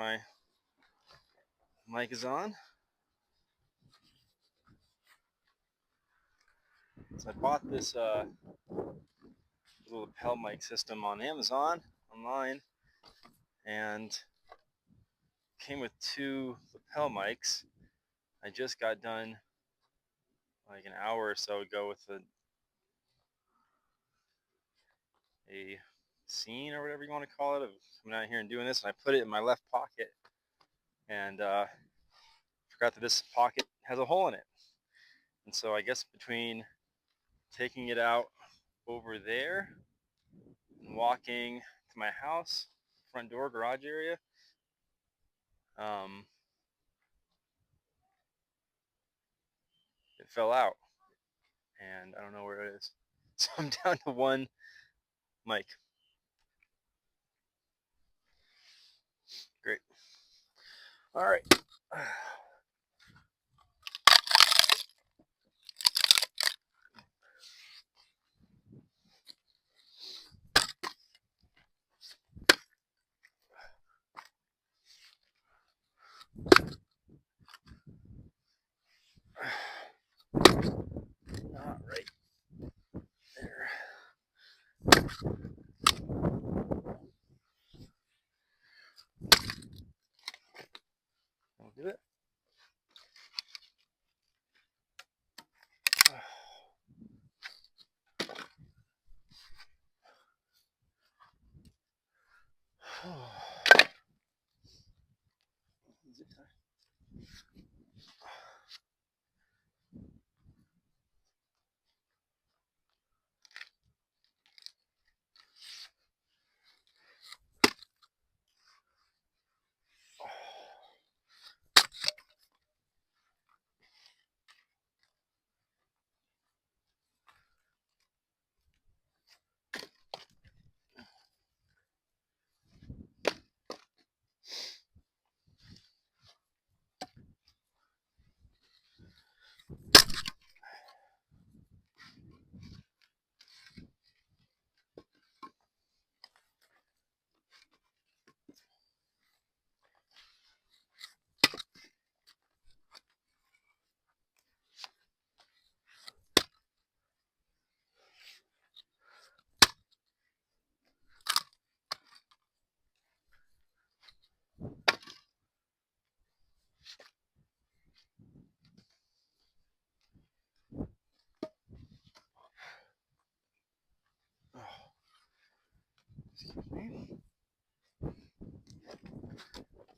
my mic is on. So I bought this little lapel mic system on Amazon online, and came with 2 lapel mics. I just got done like an hour or so ago with a scene or whatever you want to call it of coming out here and doing this, and I put it in my left pocket and forgot that this pocket has a hole in it. And so I guess between taking it out over there and walking to my house, front door, garage area, it fell out, and I don't know where it is. So I'm down to 1 mic. Great. All right. All right. There. I'll do it.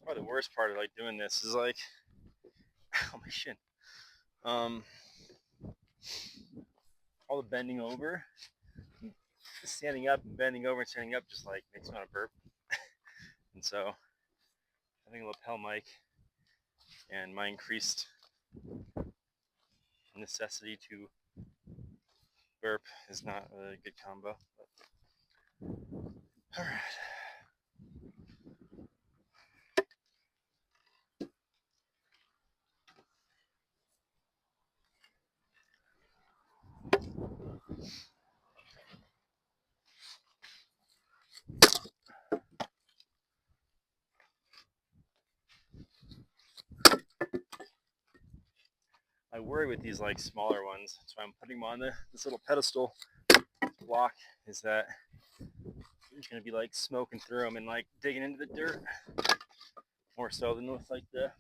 Probably the worst part of like doing this is like, oh my shit, all the bending over, standing up and bending over and standing up just like makes me want to burp. And so having a lapel mic and my increased necessity to burp is not a good combo. But, all right. I worry with these like smaller ones, so I'm putting them on this little pedestal block, is that there's gonna be like smoking through them and like digging into the dirt more so than with like the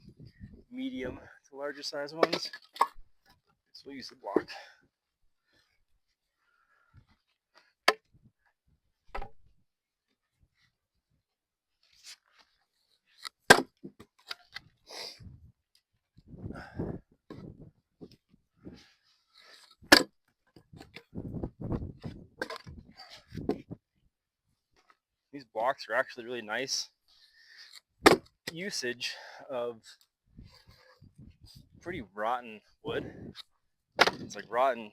medium to larger size ones. So we'll use the block. These blocks are actually really nice usage of pretty rotten wood. It's like rotten,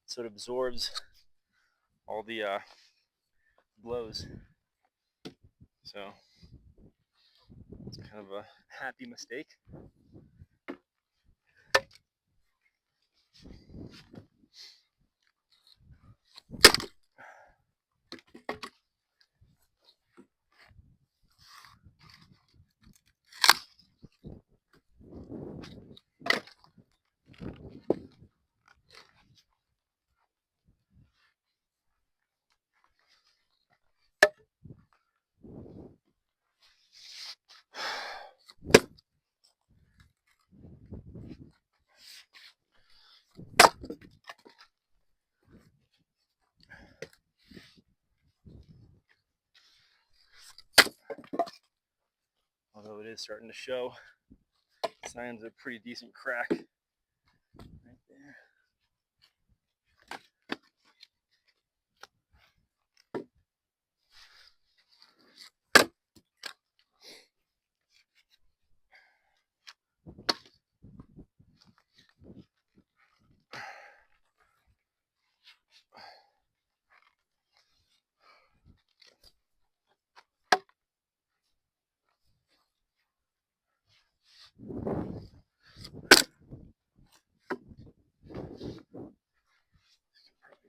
so it absorbs all the blows. So it's kind of a happy mistake. is starting to show signs of a pretty decent crack right there.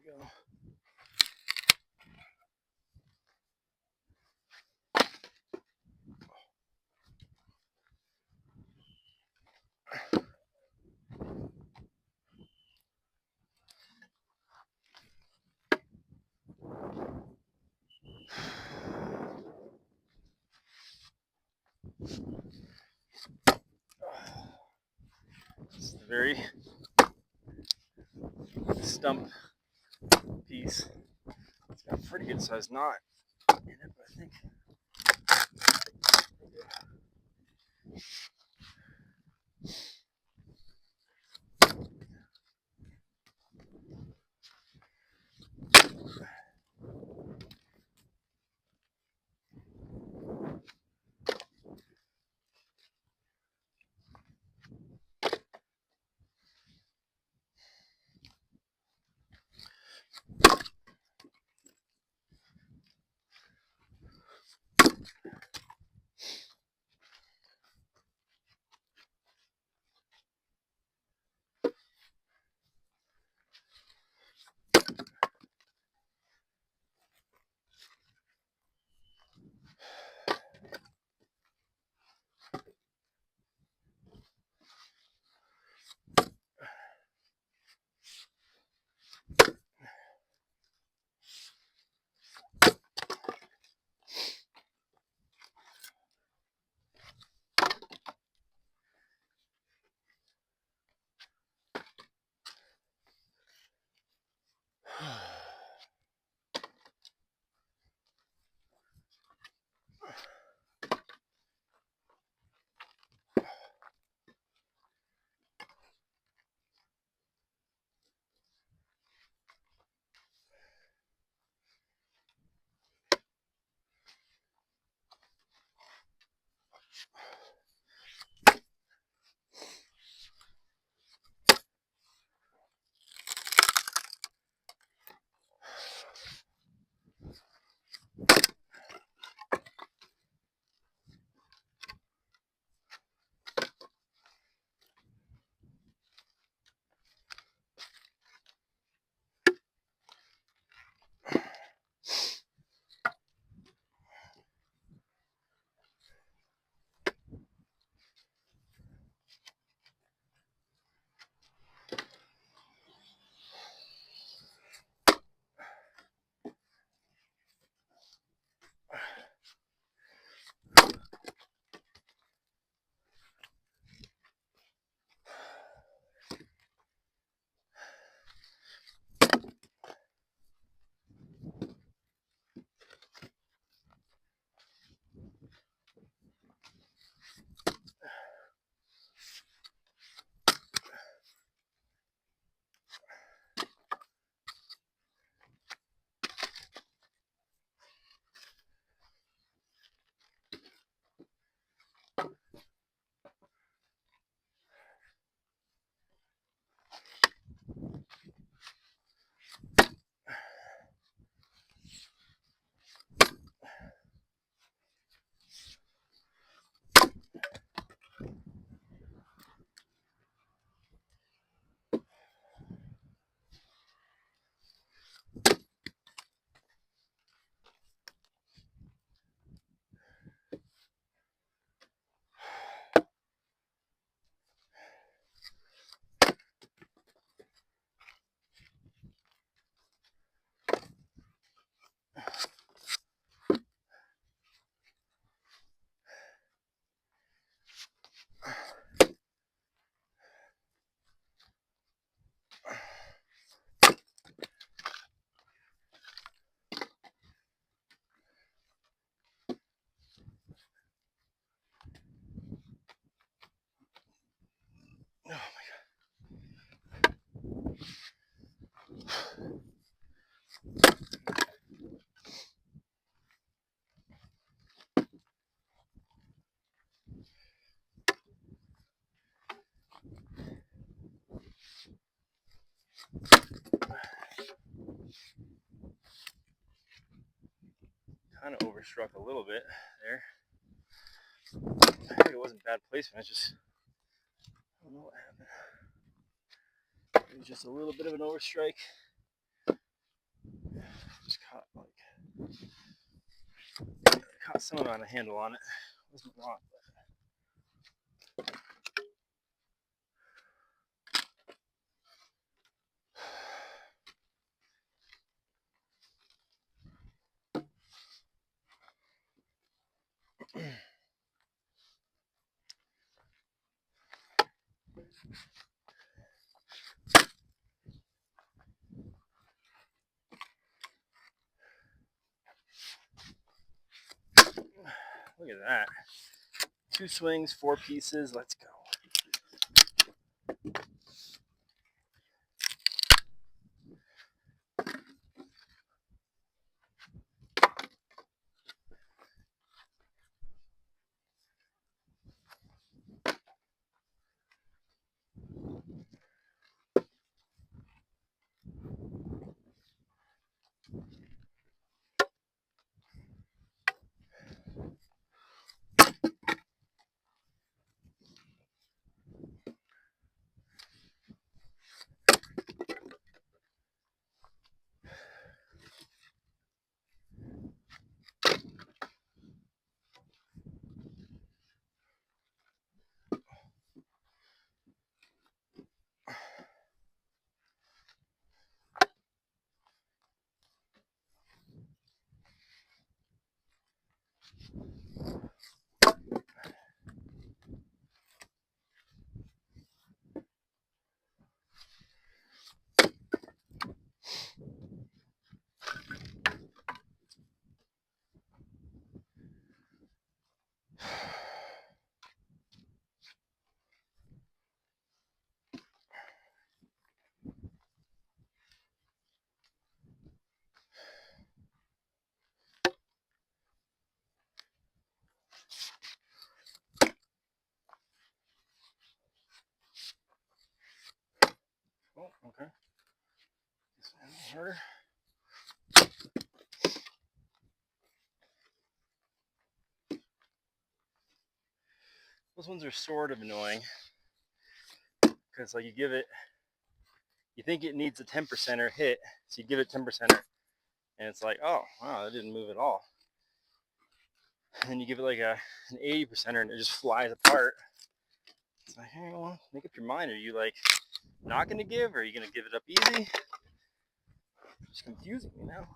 Go. It's a very stump piece. It's got a pretty good sized knot in it, but I think. Kind of overstruck a little bit there. I think it wasn't bad placement. It's just, I don't know what happened. It was just a little bit of an overstrike. Just caught some amount of handle on it. It wasn't a lot, but. Look at that. 2 swings, 4 pieces. Let's go. Oh, okay. This one harder. Those ones are sort of annoying because, like, you think it needs a 10%er hit, so you give it 10%er, and it's like, oh, wow, that didn't move at all. And then you give it like an 80%er, and it just flies apart. It's like, hey, well, make up your mind. Are you like not gonna give, or are you gonna give it up easy? It's confusing me now.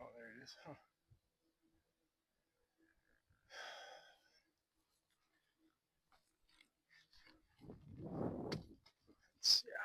Oh, there it is. Huh. Yeah.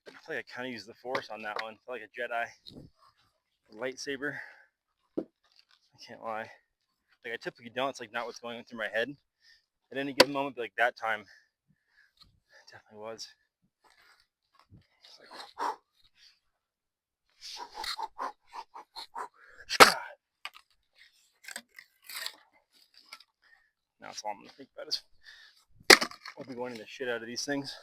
I feel like I kind of used the force on that one. I feel like a Jedi lightsaber. I can't lie. Like, I typically don't. It's like not what's going through my head at any given moment, but like that time, it definitely was. It's like, now that's all I'm gonna think about is I'll be going the shit out of these things.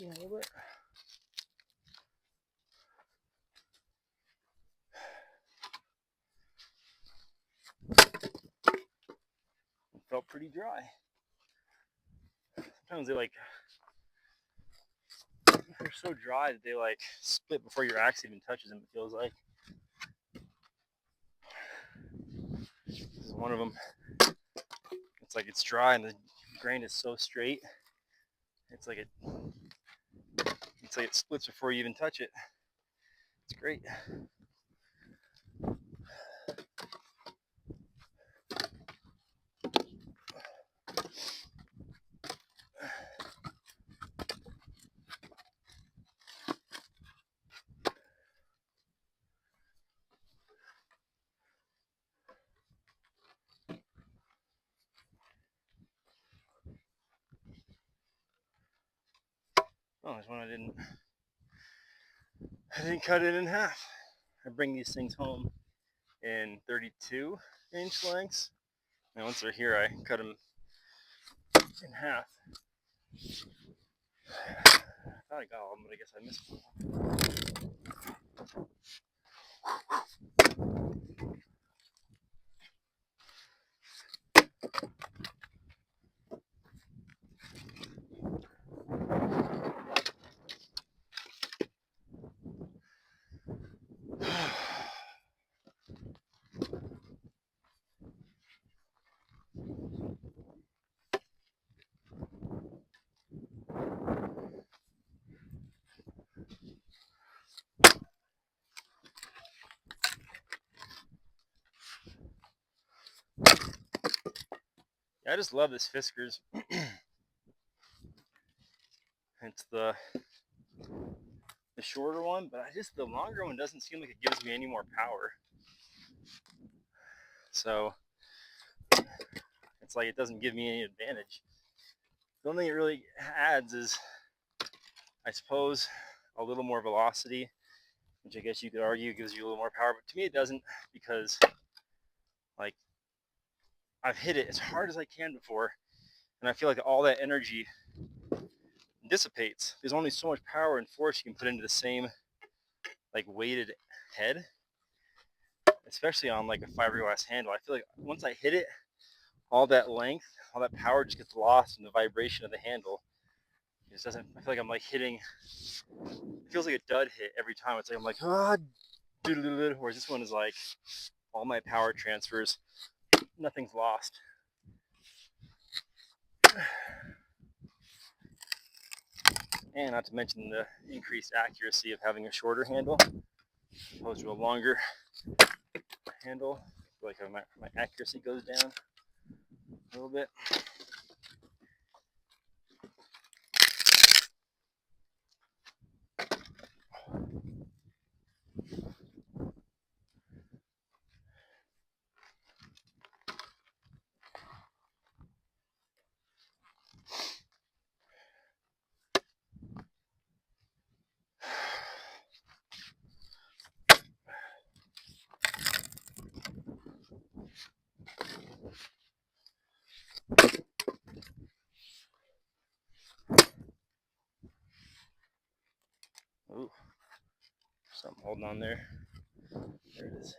Yeah, a little bit. It felt pretty dry. Sometimes they're so dry that they like split before your axe even touches them, it feels like. This is one of them. It's like it's dry and the grain is so straight. It's like it splits before you even touch it. It's great. Oh, there's one I didn't cut it in half. I bring these things home in 32-inch lengths, and once they're here, I cut them in half. I thought I got all of them, but I guess I missed one. I just love this Fiskars. It's the shorter one, but the longer one doesn't seem like it gives me any more power. So it's like it doesn't give me any advantage. The only thing it really adds is, I suppose, a little more velocity, which I guess you could argue gives you a little more power, but to me it doesn't, because like I've hit it as hard as I can before, and I feel like all that energy dissipates. There's only so much power and force you can put into the same like weighted head, especially on like a fiberglass handle. I feel like once I hit it, all that length, all that power just gets lost in the vibration of the handle. It just doesn't. I feel like I'm like hitting. It feels like a dud hit every time. It's like I'm like, whereas this one is like all my power transfers, nothing's lost. And not to mention the increased accuracy of having a shorter handle opposed to a longer handle. I feel like my accuracy goes down a little bit. Ooh, something holding on there. There it is.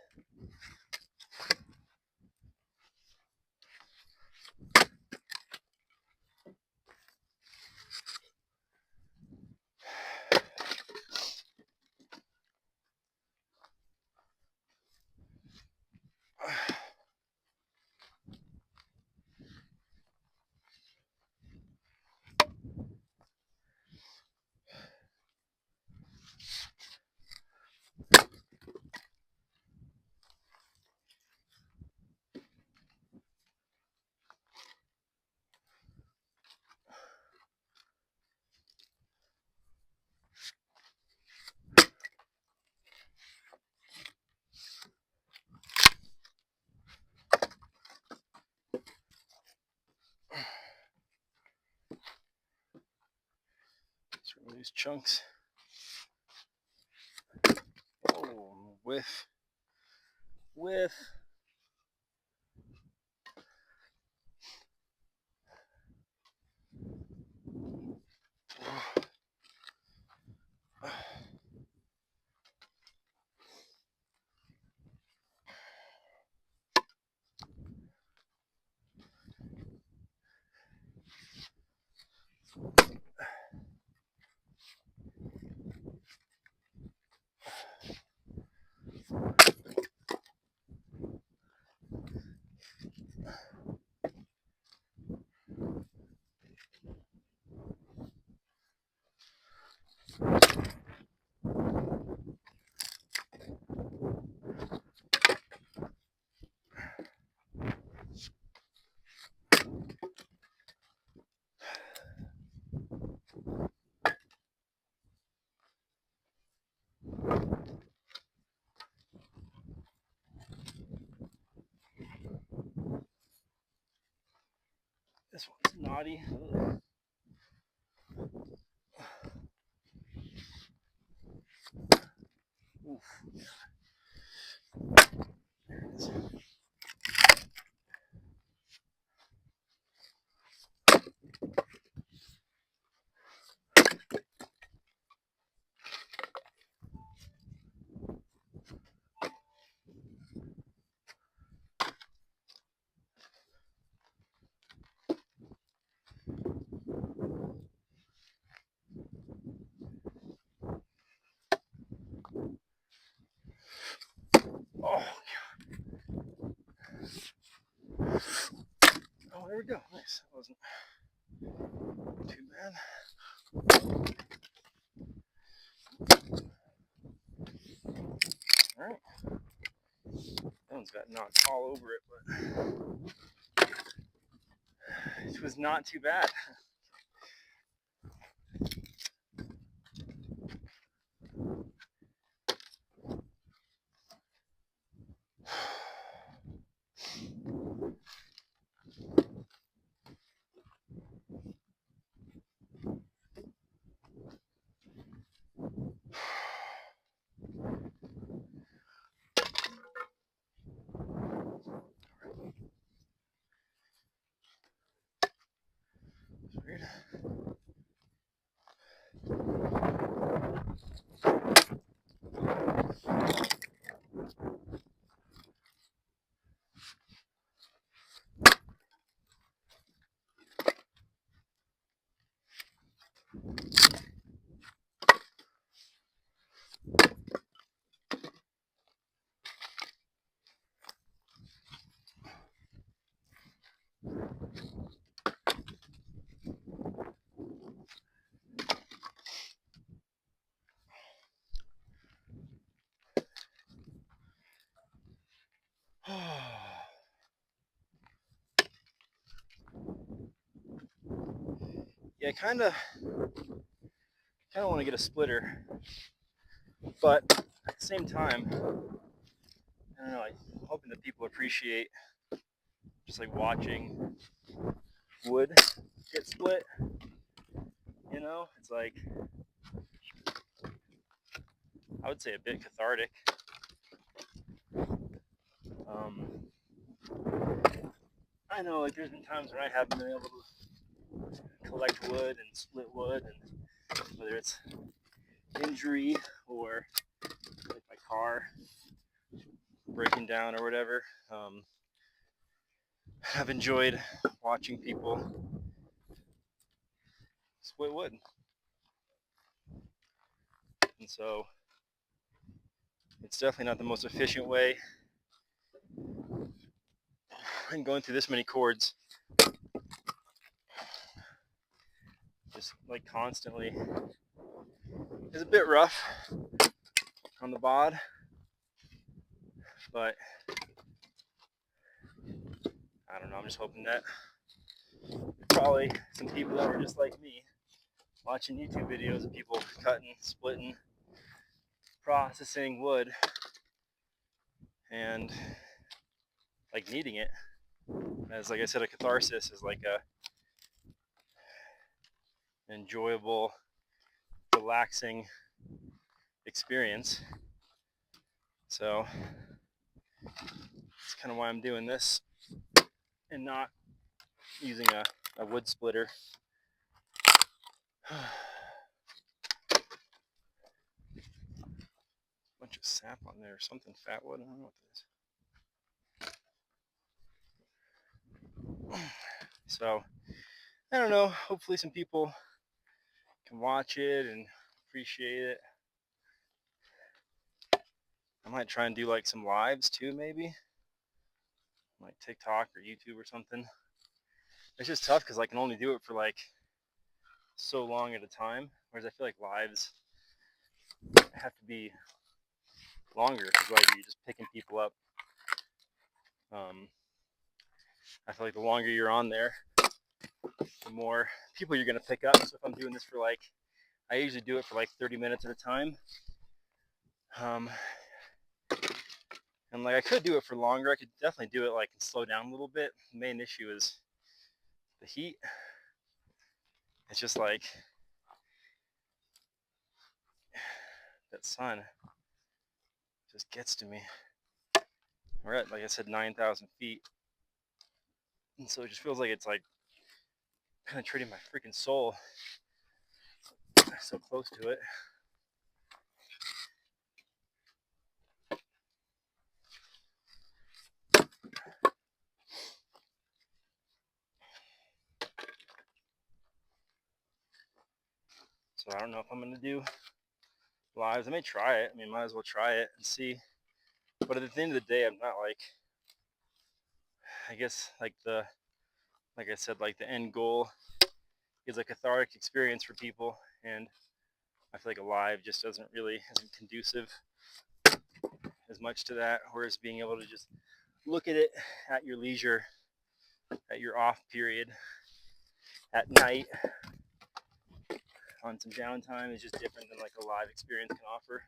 Let's remove these chunks. Oh, whiff. This one's naughty. Ugh. Oof. There it is. Oh, oh, there we go. Nice. That wasn't too bad. All right. That one's got knots all over it, but it was not too bad. It's weird. Yeah, I kind of want to get a splitter, but at the same time, I don't know. I'm hoping that people appreciate just like watching wood get split. You know, it's like, I would say a bit cathartic. I know, like, there's been times when I haven't been able to collect wood and split wood, and whether it's injury or like my car breaking down or whatever, I've enjoyed watching people split wood. And so it's definitely not the most efficient way. And going through this many cords, just like constantly, is a bit rough on the bod, but I don't know. I'm just hoping that probably some people that are just like me, watching YouTube videos of people cutting, splitting, processing wood, and like needing it as, like I said, a catharsis, is like a enjoyable, relaxing experience. So that's kind of why I'm doing this and not using a wood splitter. Bunch of sap on there, something fat wood. I don't know what it is. So I don't know. Hopefully, some people can watch it and appreciate it. I might try and do like some lives too, maybe like TikTok or YouTube or something. It's just tough because I can only do it for like so long at a time, whereas I feel like lives have to be longer because like you're just picking people up. I feel like the longer you're on there, the more people you're gonna pick up. So if I'm doing this for like, I usually do it for like 30 minutes at a time. And like I could do it for longer. I could definitely do it like and slow down a little bit. The main issue is the heat. It's just like that sun just gets to me. We're at, like I said, 9,000 feet. And so it just feels like it's like penetrating my freaking soul. So close to it. So I don't know if I'm gonna do lives. I may try it. I mean, might as well try it and see. But at the end of the day, I'm not like, I guess like like I said, like the end goal is a cathartic experience for people, and I feel like a live just isn't conducive as much to that. Whereas being able to just look at it at your leisure, at your off period, at night, on some downtime is just different than like a live experience can offer.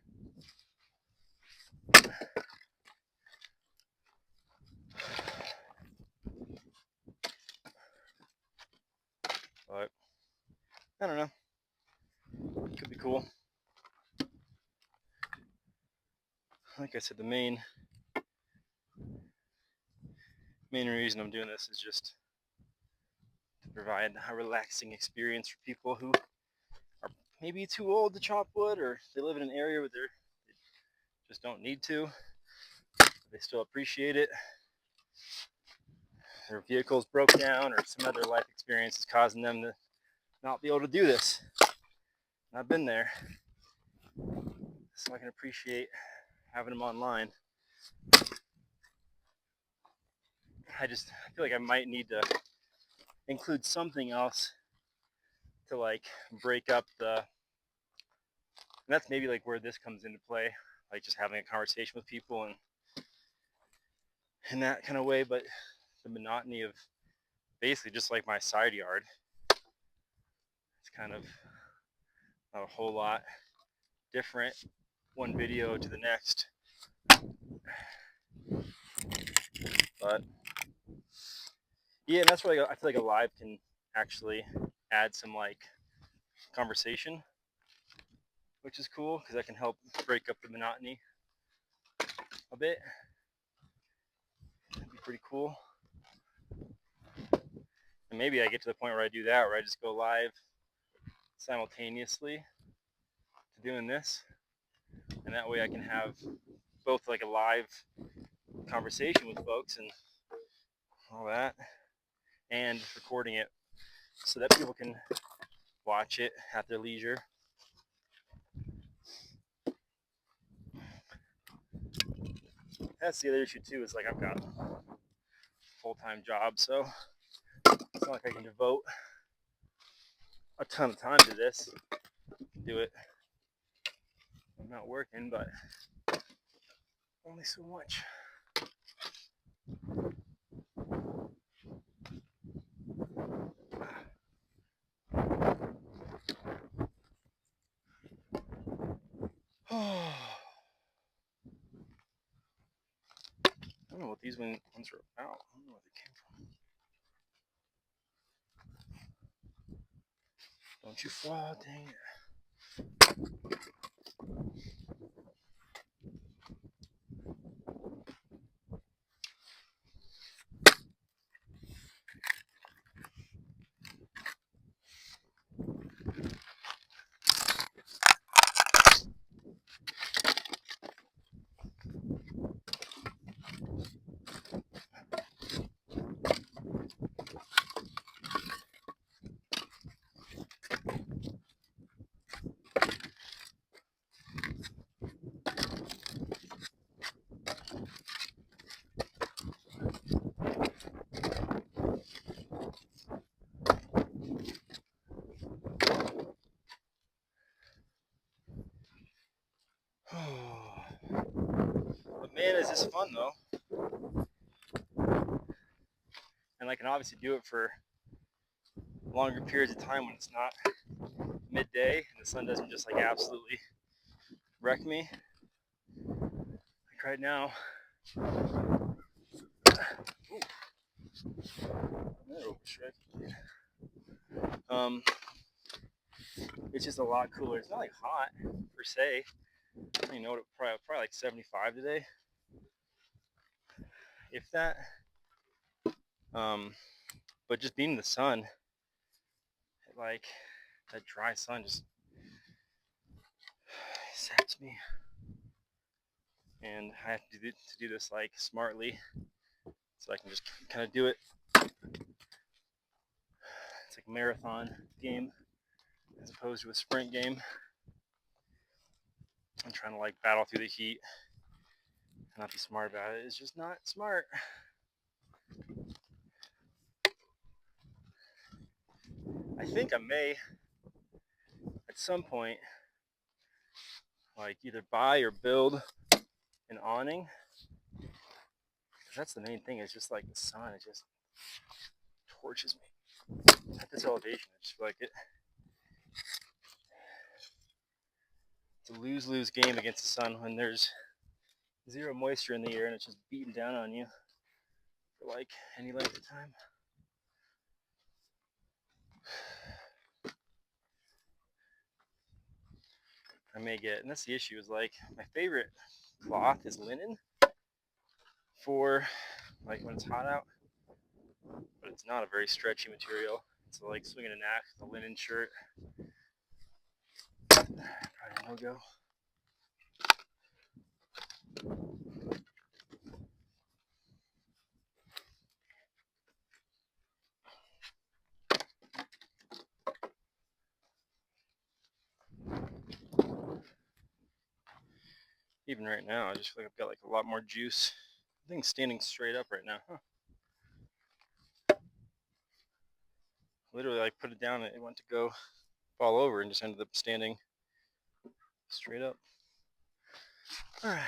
But I don't know. It could be cool. Like I said, the main reason I'm doing this is just to provide a relaxing experience for people who are maybe too old to chop wood, or they live in an area where they just don't need to. They still appreciate it. Their vehicles broke down, or some other life experience is causing them to not be able to do this. And I've been there, so I can appreciate having them online. I feel like I might need to include something else to like break up and that's maybe like where this comes into play, like just having a conversation with people and in that kind of way. But the monotony of basically just like my side yard, it's kind of not a whole lot different one video to the next. But yeah, and that's where I feel like a live can actually add some like conversation, which is cool because that can help break up the monotony a bit. It'd be pretty cool. And maybe I get to the point where I do that, where I just go live simultaneously to doing this, and that way I can have both like a live conversation with folks and all that, and recording it so that people can watch it at their leisure. That's the other issue too, is like I've got a full-time job, so it's not like I can devote a ton of time to this. I can do it when I'm not working, but only so much. I don't know what these ones are about. I don't know where they came from. Don't you fall, dang it. But man, is this fun though. And I can obviously do it for longer periods of time when it's not midday and the sun doesn't just like absolutely wreck me. right now. It's just a lot cooler. It's not like hot per se. I don't even know what probably like 75 today, if that. But just being in the sun, like that dry sun just saps me. And I have to do this like smartly, so I can just kind of do it. It's like a marathon game as opposed to a sprint game. I'm trying to like battle through the heat and not be smart about it. It's just not smart. I think I may at some point like either buy or build an awning. That's the main thing. It's just like the sun. It just torches me at this elevation. I just feel like it's a lose-lose game against the sun when there's zero moisture in the air and it's just beating down on you for like any length of time. I may get, and that's the issue, is like my favorite cloth is linen for like when it's hot out, but it's not a very stretchy material. It's like swinging an axe with a linen shirt. Probably no go. Even right now, I just feel like I've got like a lot more juice. I think standing straight up right now. Literally, like put it down and it went to go fall over and just ended up standing straight up. All right.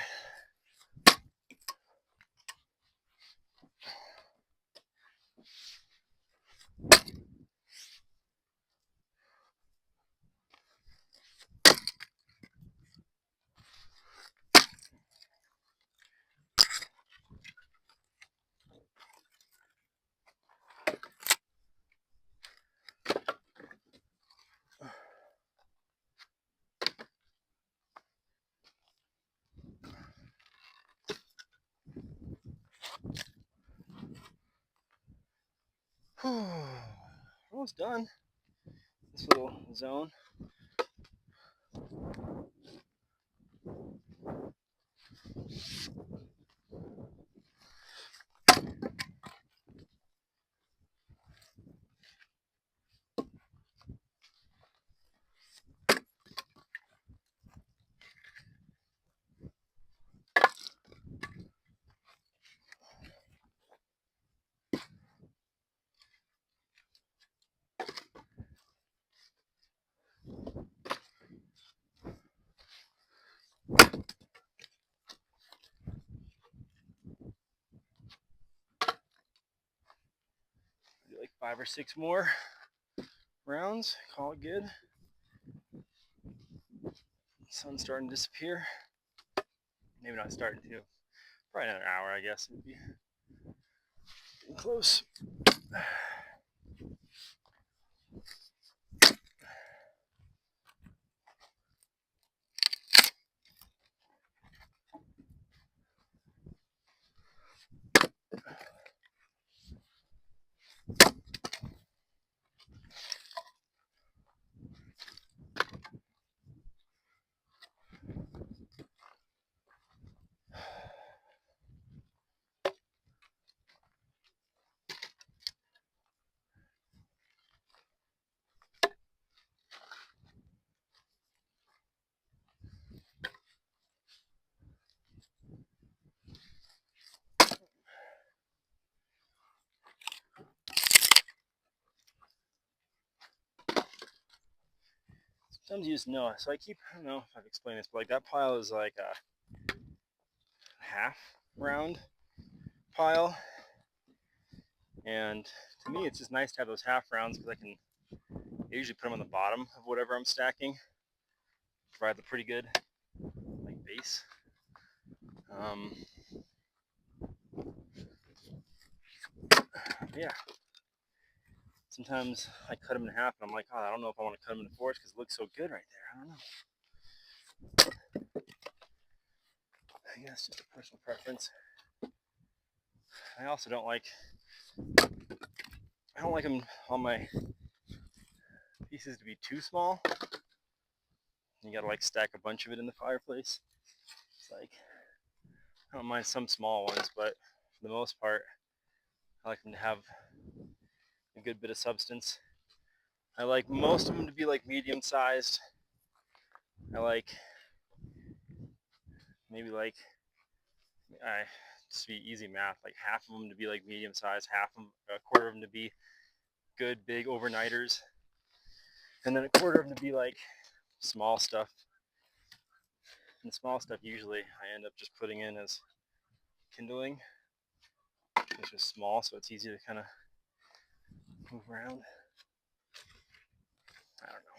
Almost done. This little zone. Do like 5 or 6 more rounds. Call it good. Sun's starting to disappear. Maybe not starting to. Probably another hour, I guess. It'd be close. Sometimes you just know. So I don't know if I've explained this, but like that pile is like a half round pile. And to me, it's just nice to have those half rounds because I usually put them on the bottom of whatever I'm stacking. Provide the pretty good like base. Yeah. Sometimes I cut them in half, and I'm like, oh, I don't know if I want to cut them into fours because it looks so good right there. I don't know. I guess just a personal preference. I also don't like them on my pieces to be too small. You gotta like stack a bunch of it in the fireplace. It's like, I don't mind some small ones, but for the most part, I like them to have a good bit of substance. I like most of them to be like medium sized. I like maybe like, just to be easy math, like half of them to be like medium sized, a quarter of them to be good big overnighters, and then a quarter of them to be like small stuff. And the small stuff usually I end up just putting in as kindling. It's just small, so it's easy to kind of move around. I don't know.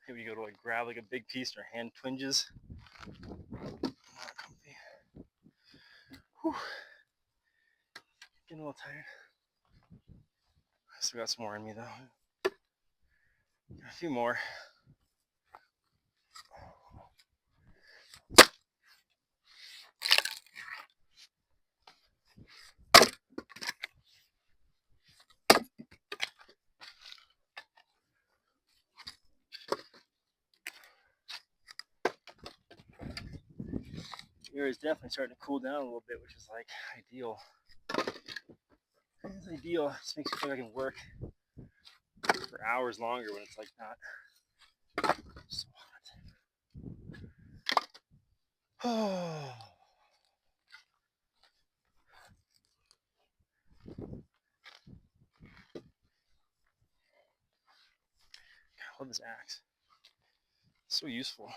Here we go to like grab like a big piece, and our hand twinges. Not comfy. Whew. Getting a little tired. I still got some more in me though. A few more. The area is definitely starting to cool down a little bit, which is like ideal. It's ideal. It just makes me feel like I can work for hours longer when it's like not so hot. Oh. I love this axe. It's so useful.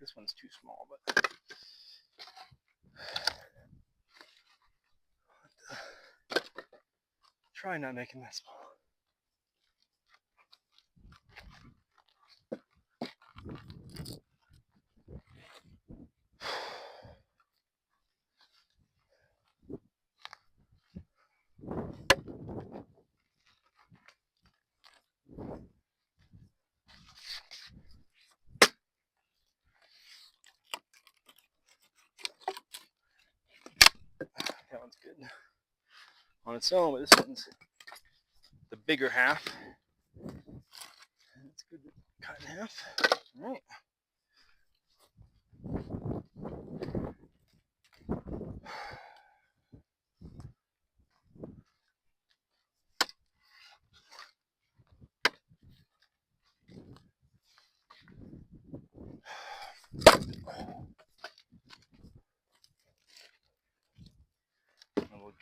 This one's too small, but try not making that small. That one's good on its own, but this one's the bigger half. It's good to cut in half. All right. A little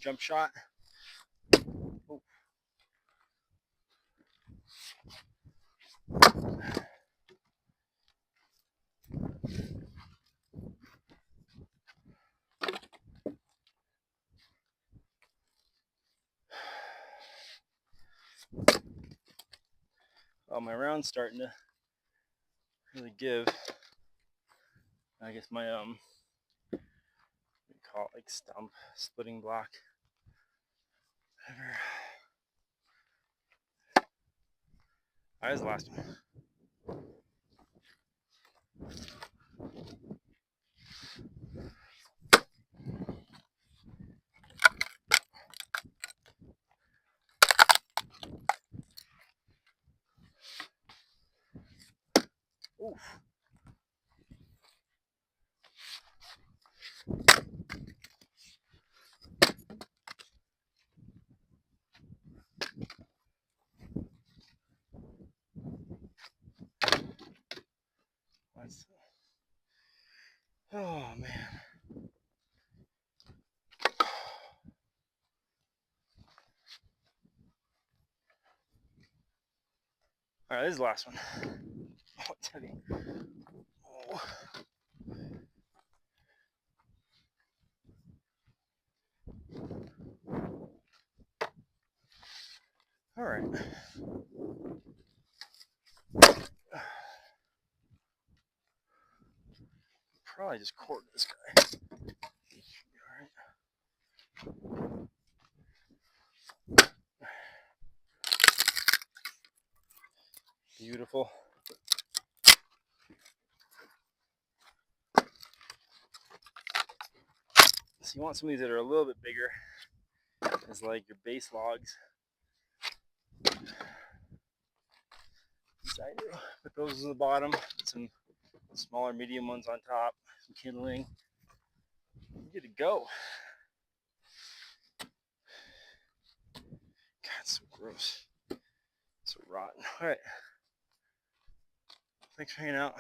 jump shot. Oh. Well, my round's starting to really give. I guess my we call it like stump splitting block, whatever. All right, this is the last one. Oof. Oh man. All right, this is the last one. Oh, it's heavy. Oh. All right. Probably just cord this guy. All right. Beautiful. So you want some of these that are a little bit bigger, as like your base logs. I do. Put those in the bottom. Put some smaller, medium ones on top. Some kindling. You're good to go. God, it's so gross. So rotten. All right. Thanks for hanging out.